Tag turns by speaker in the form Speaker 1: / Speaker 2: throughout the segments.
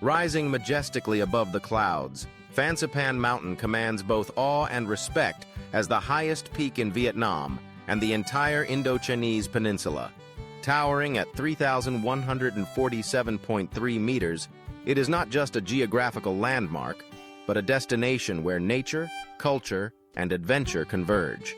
Speaker 1: Rising majestically above the clouds, Fansipan Mountain commands both awe and respect as the highest peak in Vietnam and the entire Indochinese peninsula. Towering at 3,147.3 meters, it is not just a geographical landmark, but a destination where nature, culture, and adventure converge.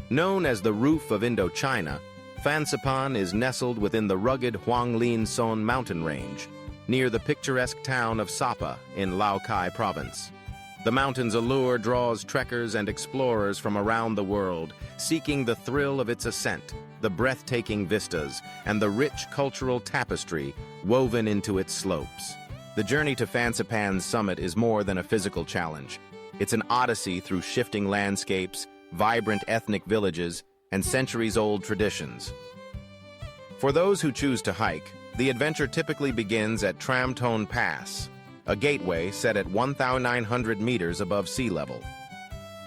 Speaker 1: Known as the Roof of Indochina, Fansipan is nestled within the rugged Huanglin Son mountain range, near the picturesque town of Sapa in Lao Cai province. The mountain's allure draws trekkers and explorers from around the world, seeking the thrill of its ascent, the breathtaking vistas, and the rich cultural tapestry woven into its slopes. The journey to Fansipan's summit is more than a physical challenge. It's an odyssey through shifting landscapes, vibrant ethnic villages, and centuries-old traditions. For those who choose to hike, the adventure typically begins at Tram Ton Pass, a gateway set at 1,900 meters above sea level.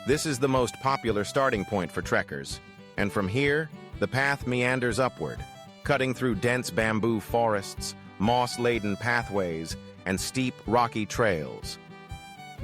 Speaker 1: This is the most popular starting point for trekkers, and from here, the path meanders upward, cutting through dense bamboo forests, moss-laden pathways, and steep, rocky trails.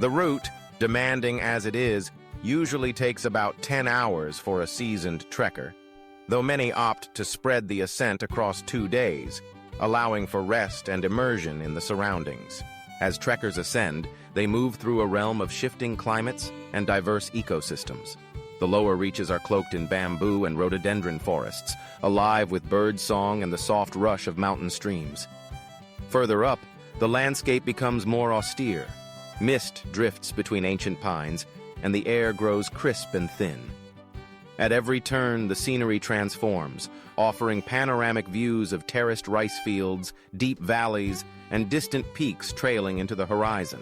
Speaker 1: The route, demanding as it is, usually takes about 10 hours for a seasoned trekker, though many opt to spread the ascent across 2 days, allowing for rest and immersion in the surroundings. As trekkers ascend, they move through a realm of shifting climates and diverse ecosystems. The lower reaches are cloaked in bamboo and rhododendron forests, alive with bird song and the soft rush of mountain streams. Further up, the landscape becomes more austere. Mist drifts between ancient pines, and the air grows crisp and thin. At every turn, the scenery transforms, offering panoramic views of terraced rice fields, deep valleys, and distant peaks trailing into the horizon.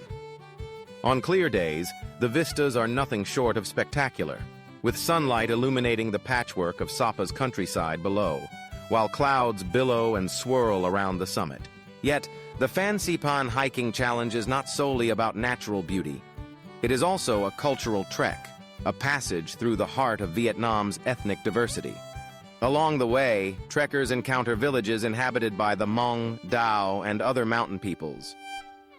Speaker 1: On clear days, the vistas are nothing short of spectacular, with sunlight illuminating the patchwork of Sapa's countryside below, while clouds billow and swirl around the summit. Yet, the Fansipan hiking challenge is not solely about natural beauty. It is also a cultural trek, a passage through the heart of Vietnam's ethnic diversity. Along the way, trekkers encounter villages inhabited by the Hmong, Dao, and other mountain peoples.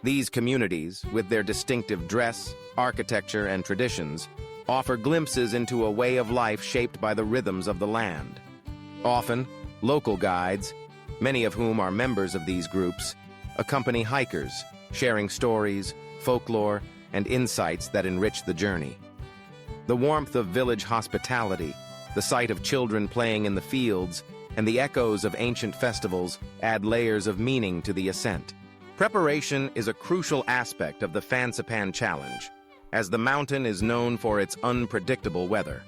Speaker 1: These communities, with their distinctive dress, architecture, and traditions, offer glimpses into a way of life shaped by the rhythms of the land. Often, local guides, many of whom are members of these groups, accompany hikers, sharing stories, folklore, and insights that enrich the journey. The warmth of village hospitality, the sight of children playing in the fields, and the echoes of ancient festivals add layers of meaning to the ascent. Preparation is a crucial aspect of the Fansipan Challenge, as the mountain is known for its unpredictable weather.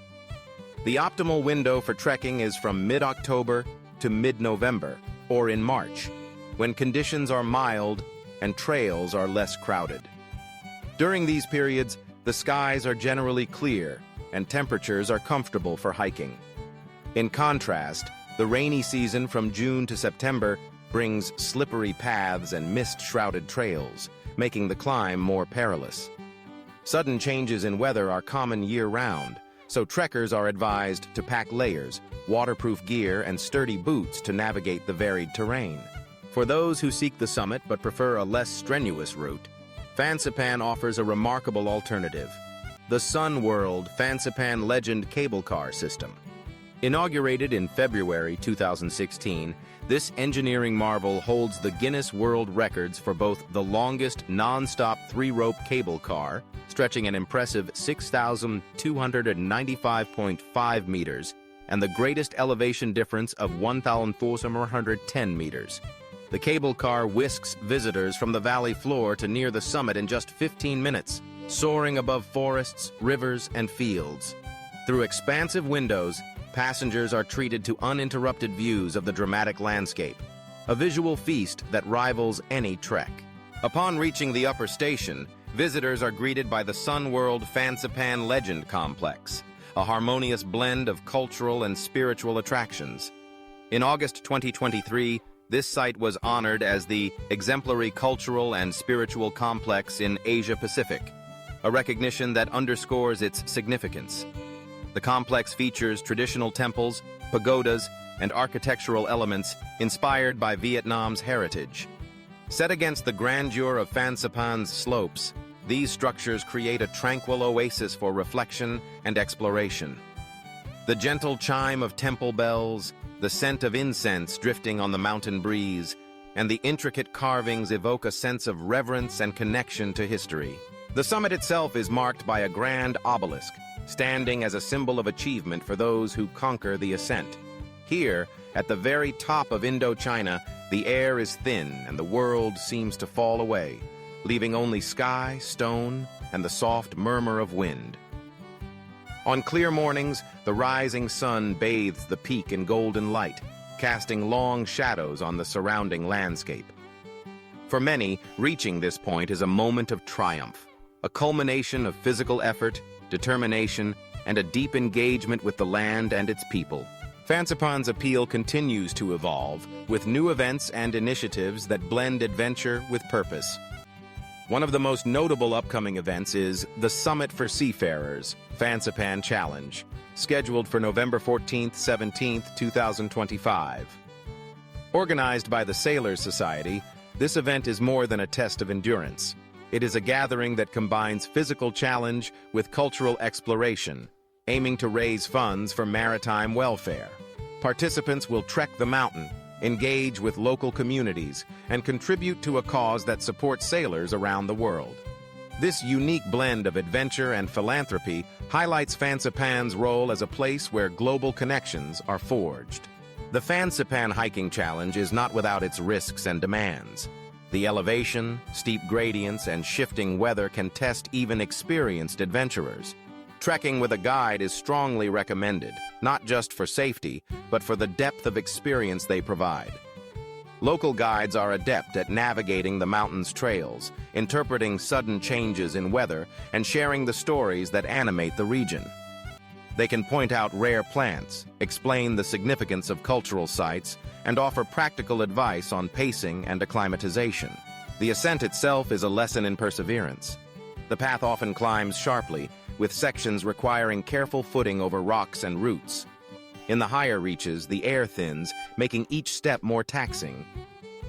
Speaker 1: The optimal window for trekking is from mid-October to mid-November, or in March, when conditions are mild and trails are less crowded. During these periods, the skies are generally clear and temperatures are comfortable for hiking. In contrast, the rainy season from June to September brings slippery paths and mist-shrouded trails, making the climb more perilous. Sudden changes in weather are common year-round, so trekkers are advised to pack layers, waterproof gear, and sturdy boots to navigate the varied terrain. For those who seek the summit but prefer a less strenuous route, Fansipan offers a remarkable alternative: the Sun World Fansipan Legend cable car system. Inaugurated in February 2016, this engineering marvel holds the Guinness World Records for both the longest non-stop 3-rope cable car, stretching an impressive 6,295.5 meters, and the greatest elevation difference of 1,410 meters. The cable car whisks visitors from the valley floor to near the summit in just 15 minutes, soaring above forests, rivers, and fields. Through expansive windows, passengers are treated to uninterrupted views of the dramatic landscape, a visual feast that rivals any trek. Upon reaching the upper station, visitors are greeted by the Sun World Fansipan Legend Complex, a harmonious blend of cultural and spiritual attractions. In August 2023, this site was honored as the Exemplary Cultural and Spiritual Complex in Asia-Pacific, a recognition that underscores its significance. The complex features traditional temples, pagodas, and architectural elements inspired by Vietnam's heritage. Set against the grandeur of Fansipan's slopes, these structures create a tranquil oasis for reflection and exploration. The gentle chime of temple bells, the scent of incense drifting on the mountain breeze, and the intricate carvings evoke a sense of reverence and connection to history. The summit itself is marked by a grand obelisk, standing as a symbol of achievement for those who conquer the ascent. Here, at the very top of Indochina, the air is thin and the world seems to fall away, leaving only sky, stone, and the soft murmur of wind. On clear mornings, the rising sun bathes the peak in golden light, casting long shadows on the surrounding landscape. For many, reaching this point is a moment of triumph, a culmination of physical effort, determination, and a deep engagement with the land and its people. Fansipan's appeal continues to evolve, with new events and initiatives that blend adventure with purpose. One of the most notable upcoming events is the Summit for Seafarers, Fansipan Challenge, scheduled for November 14th, 17th, 2025. Organized by the Sailors Society, this event is more than a test of endurance. It is a gathering that combines physical challenge with cultural exploration, aiming to raise funds for maritime welfare. Participants will trek the mountain, engage with local communities, and contribute to a cause that supports sailors around the world. This unique blend of adventure and philanthropy highlights Fansipan's role as a place where global connections are forged. The Fansipan Hiking Challenge is not without its risks and demands. The elevation, steep gradients, and shifting weather can test even experienced adventurers. Trekking with a guide is strongly recommended, not just for safety, but for the depth of experience they provide. Local guides are adept at navigating the mountain's trails, interpreting sudden changes in weather, and sharing the stories that animate the region. They can point out rare plants, explain the significance of cultural sites, and offer practical advice on pacing and acclimatization. The ascent itself is a lesson in perseverance. The path often climbs sharply, with sections requiring careful footing over rocks and roots. In the higher reaches, the air thins, making each step more taxing.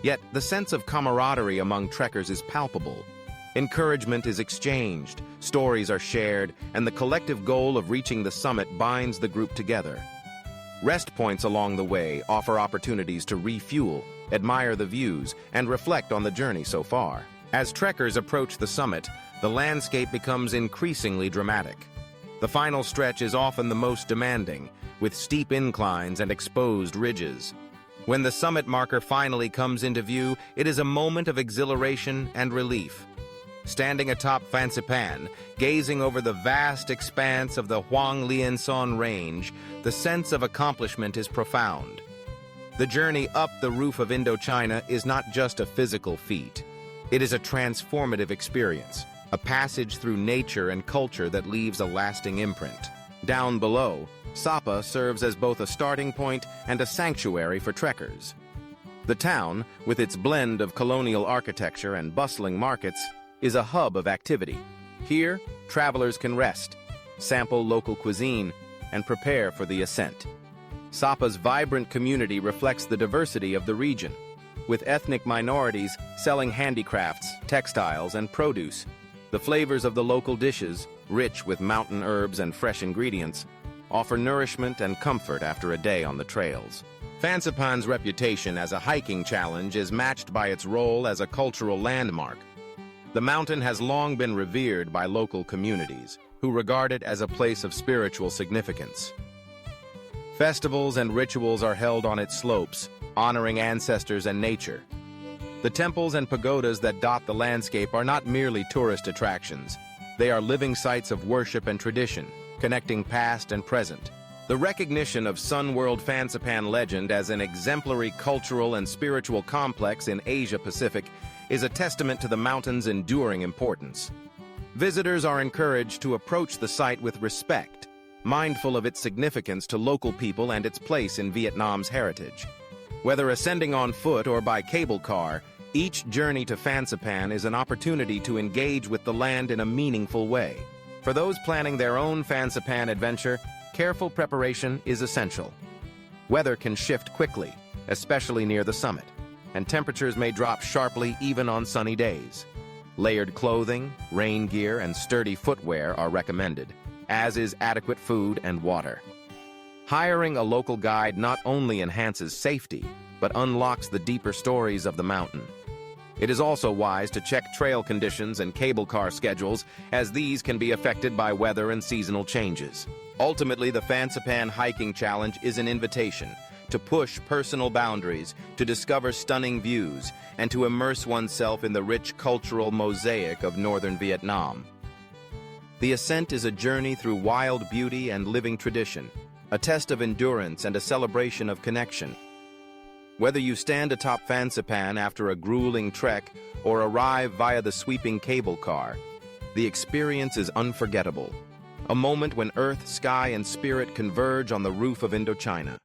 Speaker 1: Yet, the sense of camaraderie among trekkers is palpable. Encouragement is exchanged, stories are shared, and the collective goal of reaching the summit binds the group together. Rest points along the way offer opportunities to refuel, admire the views, and reflect on the journey so far. As trekkers approach the summit, the landscape becomes increasingly dramatic. The final stretch is often the most demanding, with steep inclines and exposed ridges. When the summit marker finally comes into view, it is a moment of exhilaration and relief. Standing atop Fansipan, gazing over the vast expanse of the Huanglianson Range, the sense of accomplishment is profound. The journey up the roof of Indochina is not just a physical feat. It is a transformative experience, a passage through nature and culture that leaves a lasting imprint. Down below, Sapa serves as both a starting point and a sanctuary for trekkers. The town, with its blend of colonial architecture and bustling markets, is a hub of activity. Here, travelers can rest, sample local cuisine, and prepare for the ascent. Sapa's vibrant community reflects the diversity of the region, with ethnic minorities selling handicrafts, textiles, and produce. The flavors of the local dishes, rich with mountain herbs and fresh ingredients, offer nourishment and comfort after a day on the trails. Fansipan's reputation as a hiking challenge is matched by its role as a cultural landmark. The mountain has long been revered by local communities, who regard it as a place of spiritual significance. Festivals and rituals are held on its slopes, honoring ancestors and nature. The temples and pagodas that dot the landscape are not merely tourist attractions. They are living sites of worship and tradition, connecting past and present. The recognition of Sun World Fansipan legend as an exemplary cultural and spiritual complex in Asia-Pacific is a testament to the mountain's enduring importance. Visitors are encouraged to approach the site with respect, mindful of its significance to local people and its place in Vietnam's heritage. Whether ascending on foot or by cable car, each journey to Fansipan is an opportunity to engage with the land in a meaningful way. For those planning their own Fansipan adventure, careful preparation is essential. Weather can shift quickly, especially near the summit. and temperatures may drop sharply even on sunny days. Layered clothing, rain gear, and sturdy footwear are recommended, as is adequate food and water. Hiring a local guide not only enhances safety, but unlocks the deeper stories of the mountain. It is also wise to check trail conditions and cable car schedules, as these can be affected by weather and seasonal changes. Ultimately, the Fansipan Hiking Challenge is an invitation to push personal boundaries, to discover stunning views, and to immerse oneself in the rich cultural mosaic of northern Vietnam. The ascent is a journey through wild beauty and living tradition, a test of endurance and a celebration of connection. Whether you stand atop Fansipan after a grueling trek or arrive via the sweeping cable car, the experience is unforgettable. A moment when earth, sky, and spirit converge on the roof of Indochina.